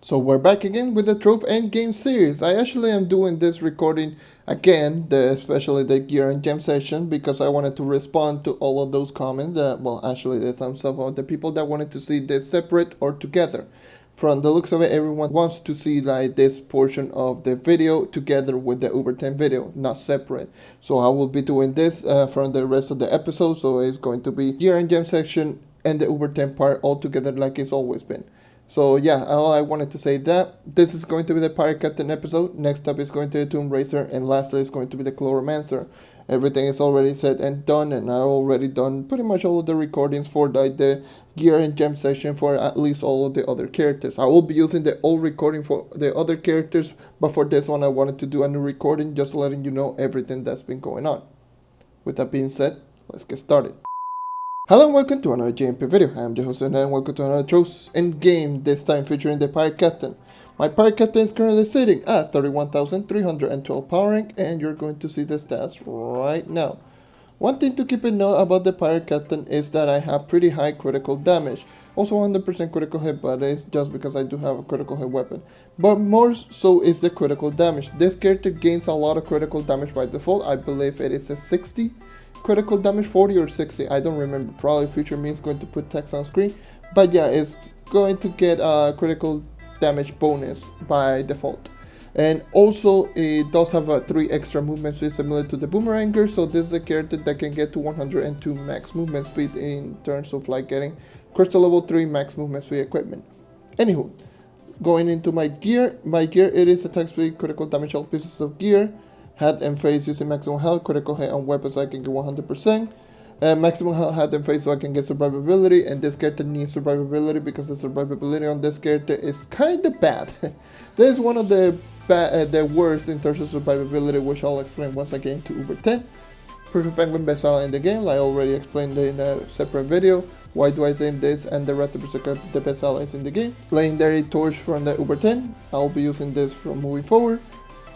So we're back again with the Trove Endgame series. I actually am doing this recording again, especially the gear and gem section, because I wanted to respond to all of those comments. Actually the thumbs up of the people that wanted to see this separate or together. From the looks of it, everyone wants to see like this portion of the video together with the Uber 10 video, not separate. So I will be doing this from the rest of the episode. So it's going to be gear and gem section and the Uber 10 part all together like it's always been. So yeah, all I wanted to say that this is going to be the Pirate Captain episode. Next up is going to be the Tomb Racer, and lastly is going to be the Chloromancer. Everything is already said and done, and I already done pretty much all of the recordings for the gear and gem section for at least all of the other characters. I will be using the old recording for the other characters, but for this one I wanted to do a new recording, just letting you know everything that's been going on. With that being said, let's get started. Hello and welcome to another JNMG video. I am your host and welcome to another Trove Endgame, this time featuring the Pirate Captain. My Pirate Captain is currently sitting at 31,312 power rank, and you're going to see the stats right now. One thing to keep in note about the Pirate Captain is that I have pretty high critical damage. Also 100% critical hit, but it's just because I do have a critical hit weapon. But more so is the critical damage. This character gains a lot of critical damage by default. I believe it is a 60. Critical damage, 40 or 60, I don't remember. Probably future me is going to put text on screen, but yeah, it's going to get a critical damage bonus by default. And also it does have 3 extra movement speed similar to the Boomeranger, so this is a character that can get to 102 max movement speed in terms of like getting crystal level 3 max movement speed equipment. Anywho, going into my gear, it is attack speed, critical damage, all pieces of gear. Head and face using maximum health, critical hit on weapons so I can get 100%. Maximum health, head and face so I can get survivability, and this character needs survivability because the survivability on this character is kind of bad. This is one of the worst in terms of survivability, which I'll explain once I get into Uber 10. Perfect Penguin best ally in the game, like I already explained in a separate video. Why do I think this and the Raptor Berserker the best allies in the game? Legendary Torch from the Uber 10, I'll be using this from moving forward.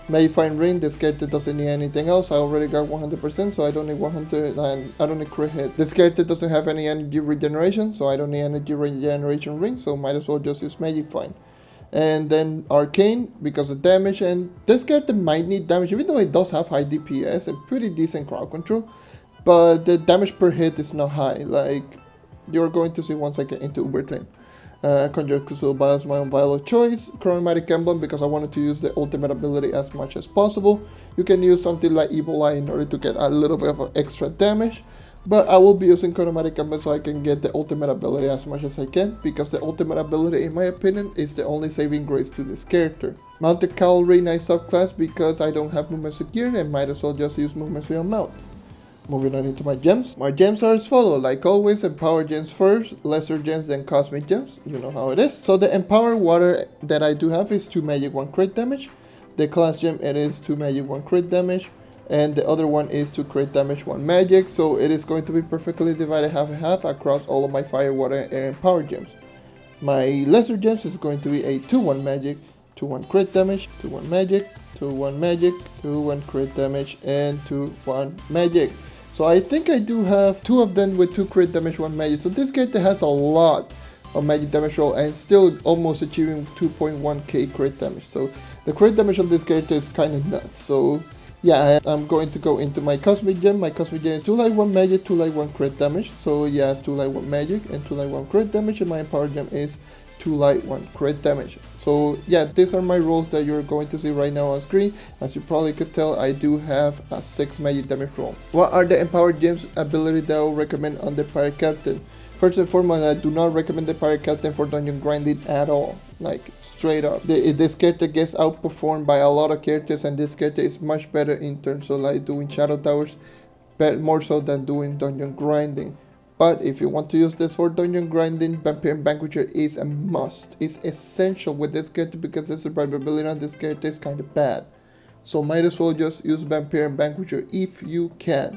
Mayfine Ring, this character doesn't need anything else. I already got 100%, so I don't need 100, and I don't need crit hit. This character doesn't have any energy regeneration, so I don't need energy regeneration ring, so might as well just use Magic Fine. And then Arcane, because of damage, and this character might need damage, even though it does have high DPS and pretty decent crowd control, but the damage per hit is not high, like you're going to see once I get into Uber 10. Conjure Crystal Bile is my own vial of choice. Chromatic Emblem because I wanted to use the ultimate ability as much as possible. You can use something like Evil Eye in order to get a little bit of extra damage, but I will be using Chromatic Emblem so I can get the ultimate ability as much as I can, because the ultimate ability, in my opinion, is the only saving grace to this character. Mounted Cavalry Knight subclass because I don't have movement secure and might as well just use movement free on mount. Moving on into my gems. My gems are as follows, like always, Empower Gems first, Lesser Gems, then Cosmic Gems. You know how it is. So the Empower Water that I do have is 2 magic, 1 crit damage. The Class Gem, it is 2 magic, 1 crit damage. And the other one is 2 crit damage, 1 magic. So it is going to be perfectly divided half and half across all of my Fire, Water, and Empower Gems. My Lesser Gems is going to be a 2-1 magic, 2-1 crit damage, 2-1 magic, 2-1 magic, 2-1 crit damage, and 2-1 magic. So I think I do have 2 of them with 2 crit damage, 1 magic. So this character has a lot of magic damage roll and still almost achieving 2.1k crit damage. So the crit damage on this character is kind of nuts. So yeah, I'm going to go into my Cosmic Gem. My Cosmic Gem is 2 light 1 magic, 2 light 1 crit damage. So yeah, it's 2 light 1 magic and 2 light 1 crit damage. And my Empower Gem is 2 light 1 crit damage. So yeah, these are my rolls that you're going to see right now on screen. As you probably could tell, I do have a 6 magic damage roll. What are the Empowered Gems ability that I will recommend on the Pirate Captain? First and foremost, I do not recommend the Pirate Captain for dungeon grinding at all. Like straight up. This character gets outperformed by a lot of characters, and this character is much better in terms of like doing Shadow Towers, but more so than doing dungeon grinding. But if you want to use this for dungeon grinding, Vampire and Vanquisher is a must. It's essential with this character because the survivability on this character is kind of bad. So might as well just use Vampire and Vanquisher if you can.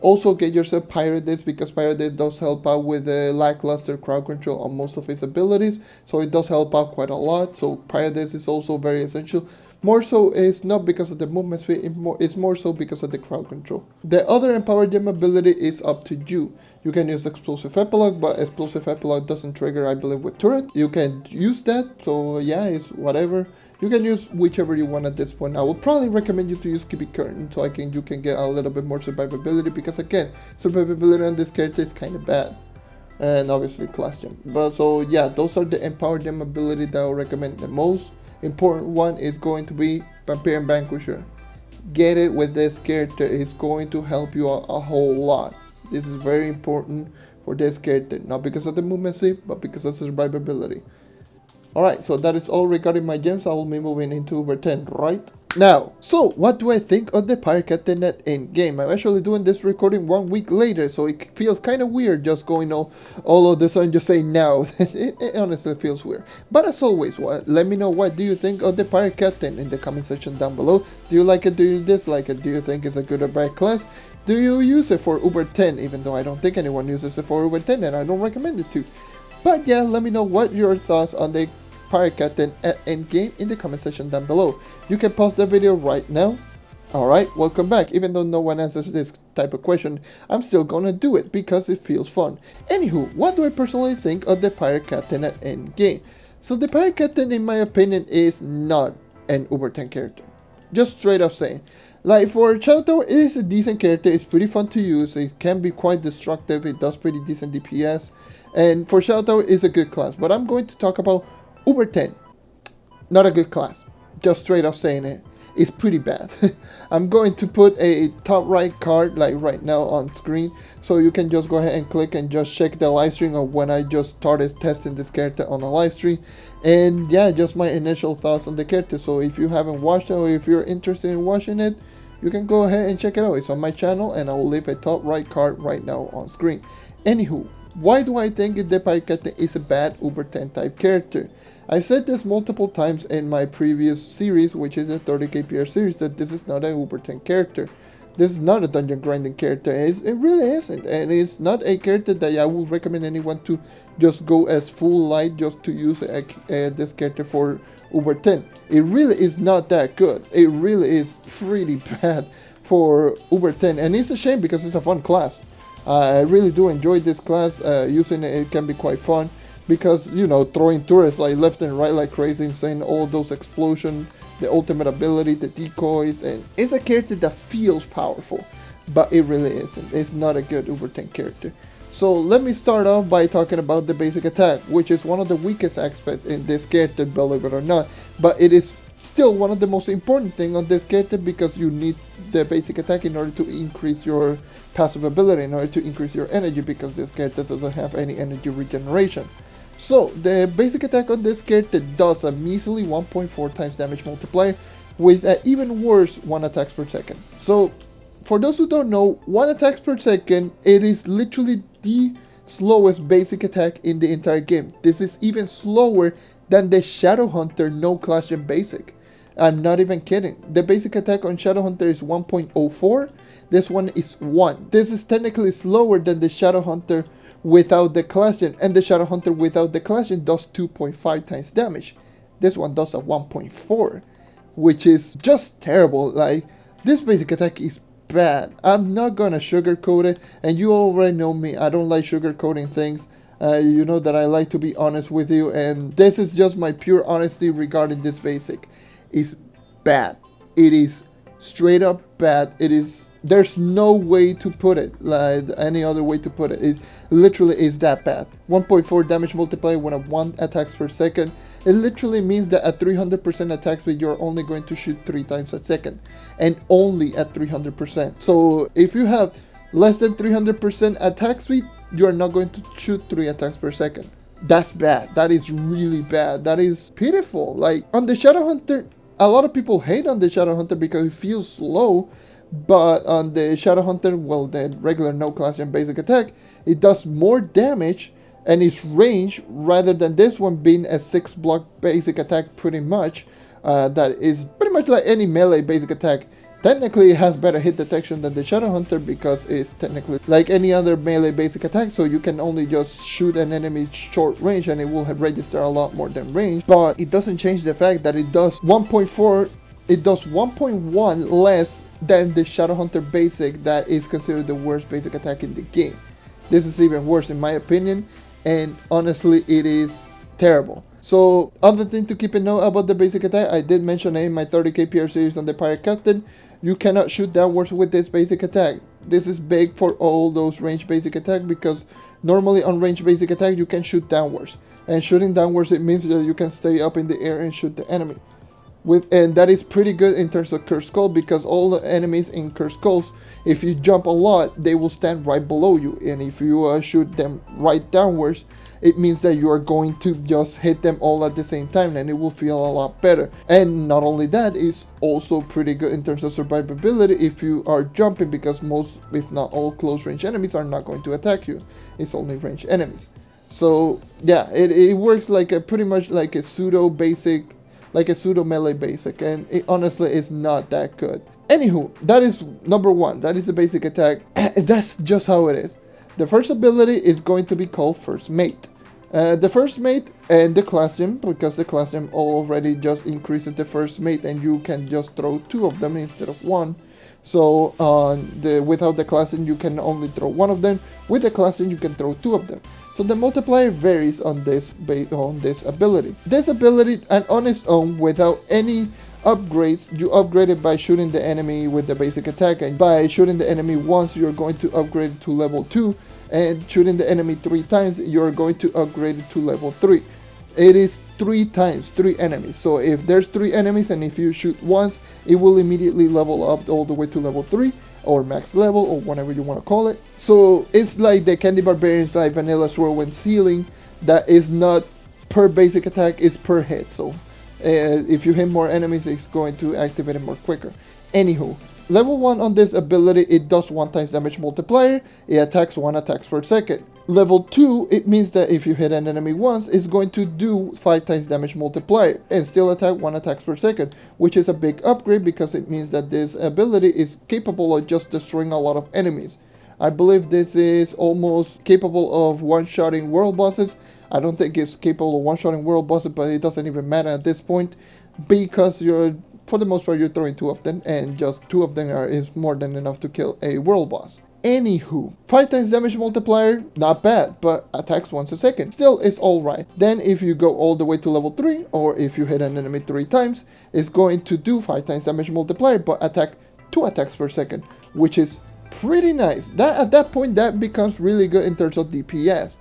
Also get yourself Pirate Days because Pirate Days does help out with the lackluster crowd control on most of his abilities. So it does help out quite a lot. So Pirate Days is also very essential. More so is not because of the movement speed, it's more so because of the crowd control. The other empowered gem ability is up to you. You can use explosive epilogue, but explosive epilogue doesn't trigger, I believe, with turret. You can use that, so yeah, it's whatever. You can use whichever you want at this point. I would probably recommend you to use Keep Curtain so you can get a little bit more survivability, because again, survivability on this character is kind of bad. And obviously class gem. But so yeah, those are the empowered gem ability that I would recommend. The most important one is going to be Vampire and Vanquisher. Get it with this character, it's going to help you a whole lot. This is very important for this character, not because of the movement speed, but because of survivability. Alright, so that is all regarding my gems. I will be moving into Uber 10 right now. So, what do I think of the Pirate Captain at end game? I'm actually doing this recording 1 week later, so it feels kind of weird just going all of this and just saying now. it honestly feels weird. But as always, let me know what do you think of the Pirate Captain in the comment section down below. Do you like it? Do you dislike it? Do you think it's a good or bad class? Do you use it for Uber 10? Even though I don't think anyone uses it for Uber 10 and I don't recommend it to. But yeah, let me know what your thoughts on the Pirate Captain at endgame in the comment section down below. You can pause the video right now. Alright, welcome back. Even though no one answers this type of question, I'm still gonna do it because it feels fun. Anywho, what do I personally think of the Pirate Captain at endgame? So the Pirate Captain, in my opinion, is not an Uber 10 character. Just straight up saying. Like, for Shadow Tower, it is a decent character, it's pretty fun to use, it can be quite destructive, it does pretty decent DPS, and for Shadow Tower, it's a good class. But I'm going to talk about Uber 10, not a good class, just straight up saying it, it's pretty bad. I'm going to put a top right card like right now on screen, so you can just go ahead and click and just check the live stream of when I just started testing this character on a live stream. And yeah, just my initial thoughts on the character. So if you haven't watched it or if you're interested in watching it, you can go ahead and check it out. It's on my channel and I will leave a top right card right now on screen. Anywho, why do I think the Pirate Captain is a bad Uber 10 type character? I've said this multiple times in my previous series, which is a 30 KPR series, that this is not an Uber 10 character. This is not a dungeon grinding character. It really isn't, and it's not a character that I would recommend anyone to just go as full light just to use this character for Uber 10. It really is not that good. It really is pretty bad for Uber 10, and it's a shame because it's a fun class. I really do enjoy this class. Using it can be quite fun because, you know, throwing turrets like left and right like crazy, insane, all those explosions, the ultimate ability, the decoys, and it's a character that feels powerful, but it really isn't. It's not a good Uber 10 character. So let me start off by talking about the basic attack, which is one of the weakest aspects in this character, believe it or not, but it is still one of the most important things on this character because you need the basic attack in order to increase your passive ability, in order to increase your energy, because this character doesn't have any energy regeneration. So the basic attack on this character does a measly 1.4 times damage multiplier with an even worse 1 attacks per second. So for those who don't know, 1 attacks per second, it is literally the slowest basic attack in the entire game. This is even slower than the Shadowhunter no class gem basic. I'm not even kidding. The basic attack on Shadowhunter is 1.04. This one is 1. This is technically slower than the Shadowhunter without the class gen, and the Shadowhunter without the class gen does 2.5 times damage. This one does a 1.4, which is just terrible. Like, this basic attack is bad. I'm not gonna sugarcoat it, and you already know me, I don't like sugarcoating things. You know that I like to be honest with you, and this is just my pure honesty regarding this basic. It's bad. It is straight up bad. It is, there's no way to put it, like any other way to put it. It literally is that bad. 1.4 damage multiplier when at 1 attacks per second. It literally means that at 300% attack speed you're only going to shoot 3 times a second, and only at 300%. So if you have less than 300% attack speed, you are not going to shoot 3 attacks per second. That's bad. That is really bad. That is pitiful. Like, on the Shadowhunter, a lot of people hate on the Shadowhunter because it feels slow, but on the Shadowhunter, well, the regular no class gem basic attack, it does more damage and its range, rather than this one being a 6 block basic attack pretty much, that is pretty much like any melee basic attack. Technically, it has better hit detection than the Shadowhunter because it's technically like any other melee basic attack, so you can only just shoot an enemy short range and it will register a lot more than range. But it doesn't change the fact that it does 1.4 it does 1.1 less than the Shadowhunter basic that is considered the worst basic attack in the game. This is even worse in my opinion, and honestly it is terrible. So other thing to keep in note about the basic attack, I did mention it in my 30k PR series on the Pirate Captain. You cannot shoot downwards with this basic attack. This is big for all those range basic attack, because normally on range basic attack you can shoot downwards. And shooting downwards, it means that you can stay up in the air and shoot the enemy. And that is pretty good in terms of Cursed Skull, because all the enemies in Cursed Skulls, if you jump a lot, they will stand right below you. And if you shoot them right downwards, it means that you are going to just hit them all at the same time, and it will feel a lot better. And not only that, it's also pretty good in terms of survivability if you are jumping, because most, if not all, close range enemies are not going to attack you. It's only range enemies. So yeah, it works like pretty much like a pseudo basic, like a pseudo melee basic, and it honestly is not that good. Anywho, that is number one. That is the basic attack. That's just how it is. The first ability is going to be called First Mate. The First Mate and the class gem, because the class gem already just increases the First Mate, and you can just throw 2 of them instead of 1. So without the class gem you can only throw 1 of them. With the class gem you can throw 2 of them. So the multiplier varies on this ability. This ability, and on its own, without any upgrades, you upgrade it by shooting the enemy with the basic attack, and by shooting the enemy once you're going to upgrade it to level 2, and shooting the enemy 3 times you're going to upgrade it to level 3. It is 3 times 3 enemies. So if there's 3 enemies and if you shoot once, it will immediately level up all the way to level 3 or max level or whatever you want to call it. So it's like the Candy Barbarians like Vanilla Swirlwind Ceiling, that is not per basic attack, it's per hit. So if you hit more enemies, it's going to activate it more quicker. Anywho, level 1 on this ability, it does 1 times damage multiplier. It attacks 1 attacks per second. Level 2, it means that if you hit an enemy once, it's going to do 5 times damage multiplier and still attack 1 attacks per second, which is a big upgrade because it means that this ability is capable of just destroying a lot of enemies. I believe this is almost capable of one-shotting world bosses. I don't think it's capable of one-shotting world bosses, but it doesn't even matter at this point, because for the most part you're throwing 2 of them, and just 2 of them is more than enough to kill a world boss. Anywho, 5 times damage multiplier, not bad, but attacks once a second. Still, it's alright. Then if you go all the way to level 3, or if you hit an enemy 3 times, it's going to do 5 times damage multiplier, but attack 2 attacks per second, which is pretty nice. At that point, that becomes really good in terms of DPS.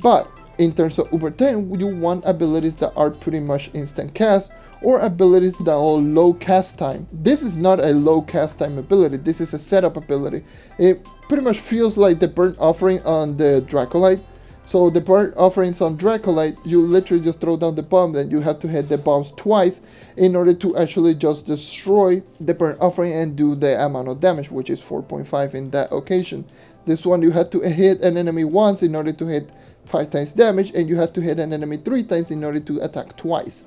But in terms of Uber 10, you want abilities that are pretty much instant cast, or abilities that are low cast time. This is not a low cast time ability, this is a setup ability. It pretty much feels like the Burnt Offering on the Dracolite. So the Burnt Offerings on Dracolite, you literally just throw down the bomb, and you have to hit the bombs twice in order to actually just destroy the Burnt Offering and do the amount of damage, which is 4.5 in that occasion. This one you had to hit an enemy once in order to hit 5 times damage, and you had to hit an enemy 3 times in order to attack twice.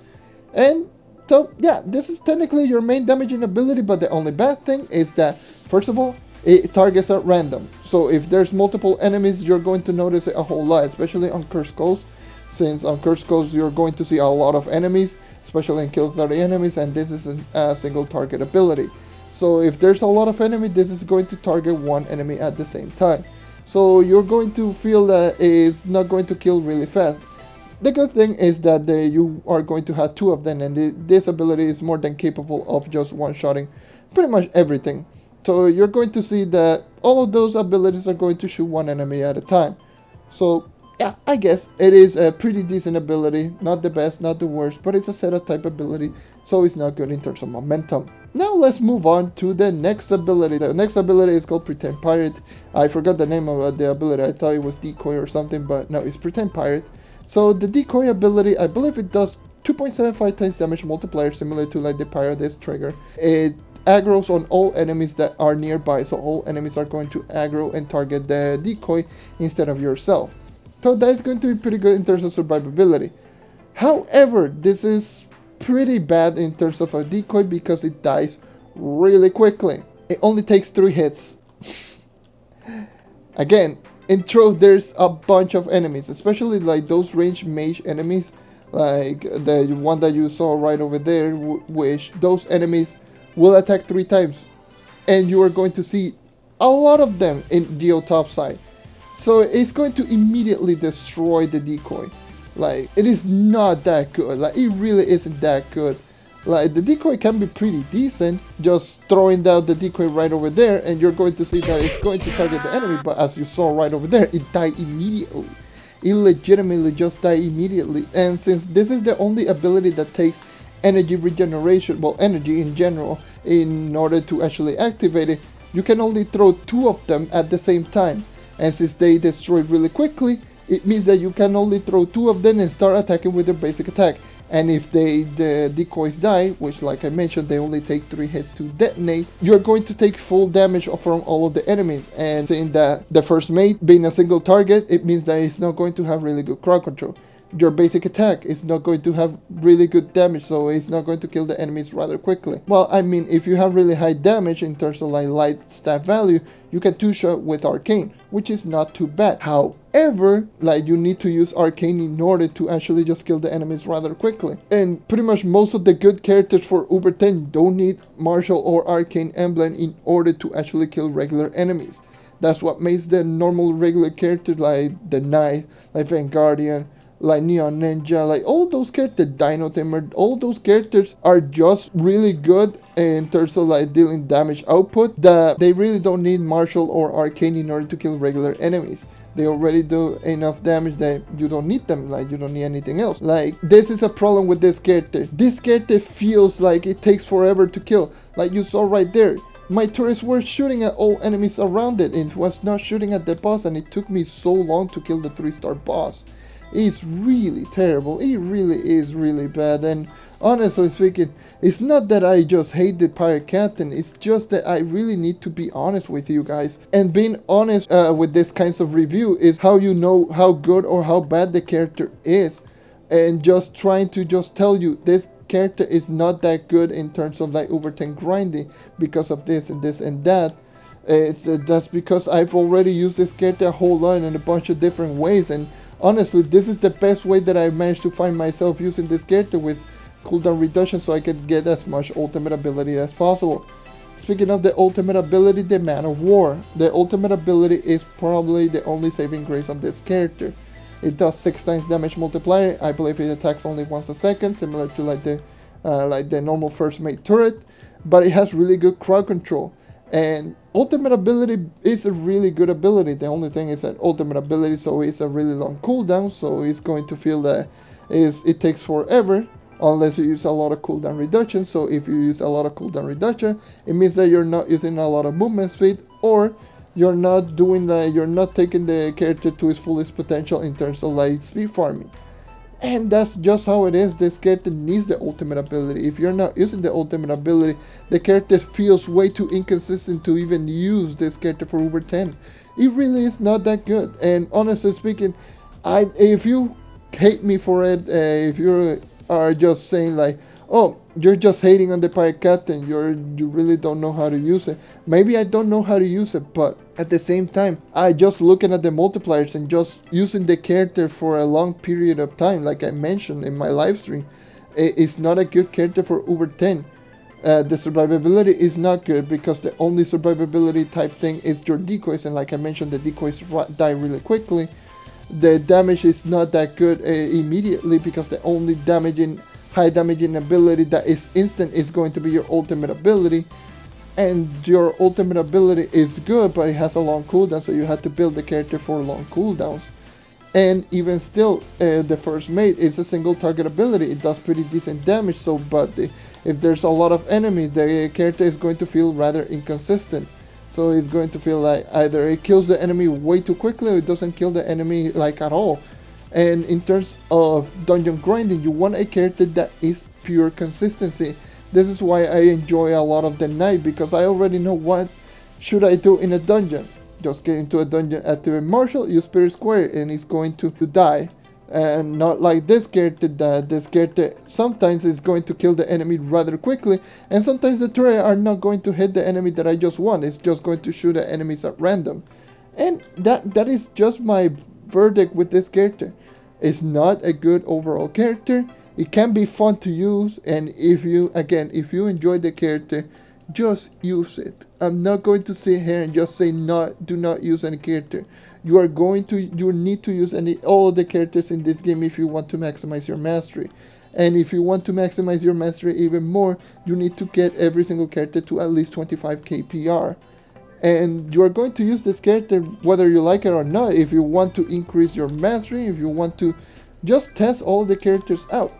And so yeah, this is technically your main damaging ability, but the only bad thing is that, first of all, it targets at random. So if there's multiple enemies, you're going to notice it a whole lot, especially on Cursed Skulls, since on Cursed Skulls you're going to see a lot of enemies, especially in Kill 30 enemies, and this is a single target ability. So if there's a lot of enemies, this is going to target one enemy at the same time. So you're going to feel that it's not going to kill really fast. The good thing is that you are going to have 2 of them, and this ability is more than capable of just one-shotting pretty much everything. So you're going to see that all of those abilities are going to shoot 1 enemy at a time. So yeah, I guess it is a pretty decent ability, not the best, not the worst, but it's a setup type ability, so it's not good in terms of momentum. Now let's move on to the next ability. The next ability is called Pretend Pirate. I forgot the name of the ability, I thought it was Decoy or something, but no, it's Pretend Pirate. So the Decoy ability, I believe it does 2.75 times damage multiplier, similar to like the Pyrodist trigger. It aggroes on all enemies that are nearby, so all enemies are going to aggro and target the decoy instead of yourself. So that is going to be pretty good in terms of survivability. However, this is pretty bad in terms of a decoy because it dies really quickly. It only takes 3 hits. Again, in Trove there's a bunch of enemies, especially like those ranged mage enemies like the one that you saw right over there, which those enemies will attack 3 times, and you are going to see a lot of them in Geo top side. So it's going to immediately destroy the decoy. Like, it is not that good. Like, it really isn't that good. Like, the decoy can be pretty decent, just throwing down the decoy right over there, and you're going to see that it's going to target the enemy, but as you saw right over there, it died immediately. It legitimately just died immediately, and since this is the only ability that takes energy regeneration, well, energy in general, in order to actually activate it, you can only throw 2 of them at the same time. And since they destroy really quickly, it means that you can only throw 2 of them and start attacking with their basic attack. And if the decoys die, which like I mentioned, they only take 3 hits to detonate, you're going to take full damage from all of the enemies. And seeing that the first mate being a single target, it means that it's not going to have really good crowd control. Your basic attack is not going to have really good damage, so it's not going to kill the enemies rather quickly. Well, I mean, if you have really high damage in terms of like light stat value, you can 2-shot with Arcane, which is not too bad. However, like, you need to use Arcane in order to actually just kill the enemies rather quickly. And pretty much most of the good characters for Uber 10 don't need Martial or Arcane Emblem in order to actually kill regular enemies. That's what makes the normal regular characters like the Knight, like Vanguardian, like Neon Ninja, like all those characters, Dino Tamer, all those characters are just really good in terms of like dealing damage output, that they really don't need Martial or Arcane in order to kill regular enemies. They already do enough damage that you don't need them, like you don't need anything else. Like, this is a problem with this character. This character feels like it takes forever to kill, like you saw right there. My turrets were shooting at all enemies around it, and it was not shooting at the boss, and it took me so long to kill the 3-star boss. It's really terrible. It really is really bad. And honestly speaking, it's not that I just hate the pirate captain, it's just that I really need to be honest with you guys. And being honest with this kinds of review is how you know how good or how bad the character is. And just trying to just tell you this character is not that good in terms of like Uber 10 grinding because of this and this and that. That's because I've already used this character a whole lot in a bunch of different ways, and honestly, this is the best way that I managed to find myself using this character with cooldown reduction, so I could get as much ultimate ability as possible. Speaking of the ultimate ability, the Man of War. The ultimate ability is probably the only saving grace on this character. It does 6 times damage multiplier. I believe it attacks only once a second, similar to like the normal first mate turret, but it has really good crowd control. And ultimate ability is a really good ability. The only thing is that ultimate ability, so it's a really long cooldown, so it's going to feel that it takes forever unless you use a lot of cooldown reduction. So if you use a lot of cooldown reduction, it means that you're not using a lot of movement speed, or you're not taking the character to its fullest potential in terms of like speed farming. And that's just how it is. This character needs the ultimate ability. If you're not using the ultimate ability, the character feels way too inconsistent to even use this character for Uber 10. It really is not that good. And honestly speaking, if you hate me for it, if you are just saying like, oh, you're just hating on the pirate captain, you really don't know how to use it. Maybe I don't know how to use it, but at the same time, I just looking at the multipliers and just using the character for a long period of time, like I mentioned in my live stream, it's not a good character for Uber 10. The survivability is not good because the only survivability type thing is your decoys, and like I mentioned, the decoys die really quickly. The damage is not that good immediately because the only high damaging ability that is instant is going to be your ultimate ability, and your ultimate ability is good, but it has a long cooldown, so you have to build the character for long cooldowns. And even still, the first mate is a single target ability. It does pretty decent damage, so if there's a lot of enemies, the character is going to feel rather inconsistent. So it's going to feel like either it kills the enemy way too quickly or it doesn't kill the enemy like at all. And in terms of dungeon grinding, you want a character that is pure consistency. This is why I enjoy a lot of the Knight, because I already know what should I do in a dungeon. Just get into a dungeon, activate Martial, use Spirit Square, and he's going to die. And not like this character, that this character sometimes is going to kill the enemy rather quickly, and sometimes the turret are not going to hit the enemy that I just want. It's just going to shoot at enemies at random. And that is just my verdict with this character. It's not a good overall character. It can be fun to use, and if you enjoy the character, just use it. I'm not going to sit here and just say do not use any character. You need to use all of the characters in this game if you want to maximize your mastery. And if you want to maximize your mastery even more, you need to get every single character to at least 25k PR. And you are going to use this character whether you like it or not. If you want to increase your mastery, if you want to just test all the characters out.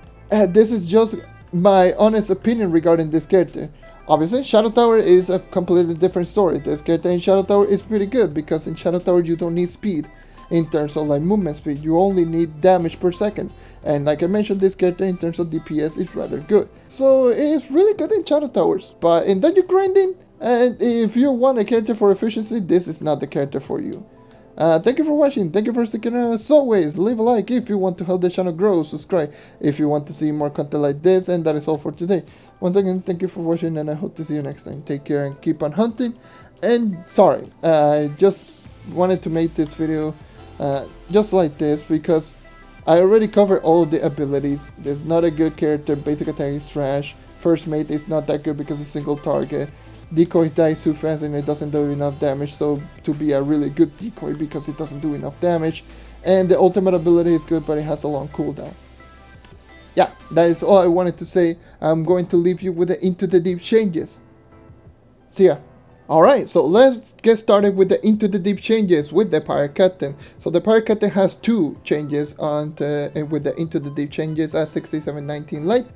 This is just my honest opinion regarding this character. Obviously, Shadow Tower is a completely different story. This character in Shadow Tower is pretty good because in Shadow Tower you don't need speed in terms of like movement speed. You only need damage per second. And like I mentioned, this character in terms of DPS is rather good. So it's really good in Shadow Towers. But in dungeon grinding, and if you want a character for efficiency, this is not the character for you. Thank you for watching. Thank you for sticking around. As always, leave a like if you want to help the channel grow. Subscribe if you want to see more content like this. And that is all for today. Once again, thank you for watching, and I hope to see you next time. Take care and keep on hunting. And sorry, I just wanted to make this video just like this because I already covered all the abilities. There's not a good character. Basic attack is trash. First mate is not that good because it's single target. Decoy dies too fast and it doesn't do enough damage, so to be a really good decoy because it doesn't do enough damage. And the ultimate ability is good, but it has a long cooldown. Yeah, that is all I wanted to say. I'm going to leave you with the Into the Deep changes. See ya. Alright, so let's get started with the Into the Deep changes with the Pirate Captain. So the Pirate Captain has two changes with the Into the Deep changes at 6719 Lite.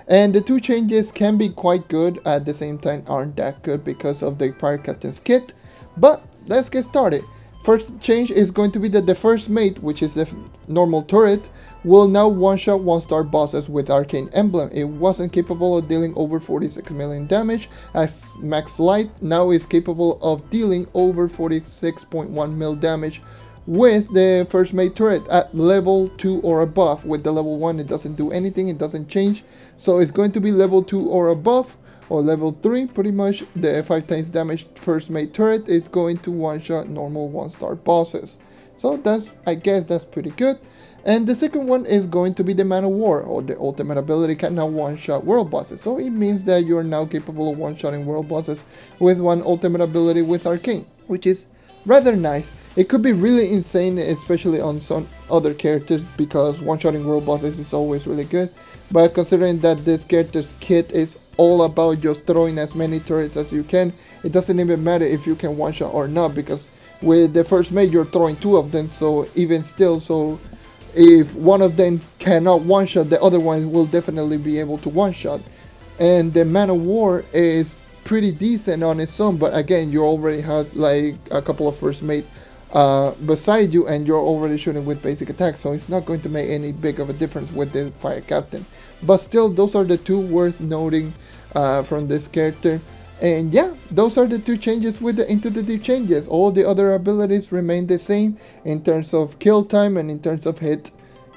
And the two changes can be quite good, at the same time aren't that good because of the Pirate Captain's kit. But let's get started. First change is going to be that the first mate, which is the normal turret, will now one-shot one-star bosses with Arcane Emblem. It wasn't capable of dealing over 46 million damage as Max Light, now is capable of dealing over 46.1 mil damage with the first mate turret at level 2 or above. With the level 1 it doesn't do anything, it doesn't change, so it's going to be level 2 or above, or level 3 pretty much. The 5 times damage first mate turret is going to one-shot normal 1-star bosses, so I guess that's pretty good. And the second one is going to be the Man of War, or the ultimate ability can now one-shot world bosses, so it means that you are now capable of one-shotting world bosses with one ultimate ability with Arcane, which is rather nice. It could be really insane, especially on some other characters, because one-shotting world bosses is always really good. But considering that this character's kit is all about just throwing as many turrets as you can, it doesn't even matter if you can one-shot or not, because with the first mate you're throwing 2 of them, so even still, so if one of them cannot one-shot, the other one will definitely be able to one-shot. And the Man of War is pretty decent on its own, but again, you already have like a couple of first mate beside you, and you're already shooting with basic attack, so it's not going to make any big of a difference with the Fire Captain. But still, those are the two worth noting from this character. And yeah, those are the two changes with the Into the Deep changes. All the other abilities remain the same in terms of kill time and in terms of hit,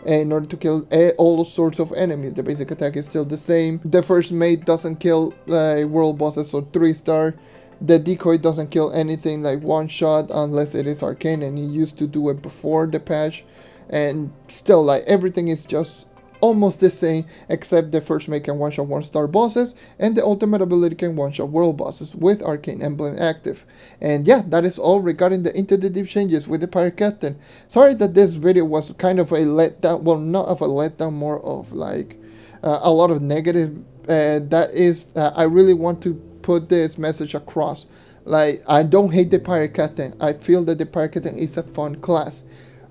in order to kill all sorts of enemies. The basic attack is still the same. The first mate doesn't kill world bosses or 3-star. The decoy doesn't kill anything like one shot unless it is arcane, and he used to do it before the patch. And still, like, everything is just almost the same, except the first mate can one-shot 1-star bosses, and the ultimate ability can one-shot world bosses with Arcane Emblem active. And yeah, that is all regarding the Into the Deep changes with the Pirate Captain. Sorry that this video was kind of a letdown, well, not of a letdown, more of like a lot of negative. I really want to put this message across. Like, I don't hate the Pirate Captain. I feel that the Pirate Captain is a fun class,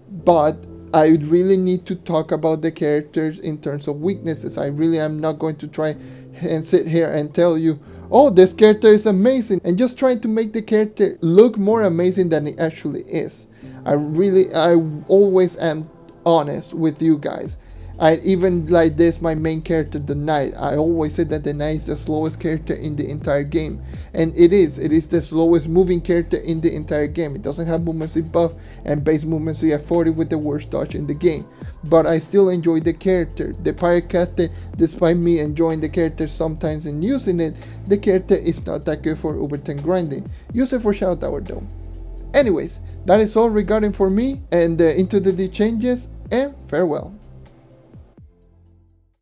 but I really need to talk about the characters in terms of weaknesses. I really am not going to try and sit here and tell you, oh, this character is amazing, and just trying to make the character look more amazing than it actually is. I always am honest with you guys. I even like this, my main character, the Knight. I always say that the Knight is the slowest character in the entire game, and it is the slowest moving character in the entire game. It doesn't have movement speed buff and base movement speed at 40 with the worst dodge in the game, but I still enjoy the character. The Pirate Captain, despite me enjoying the character sometimes and using it, the character is not that good for overtime grinding. Use it for Shadow Tower though. Anyways, that is all regarding for me and Into the Deep changes. and farewell.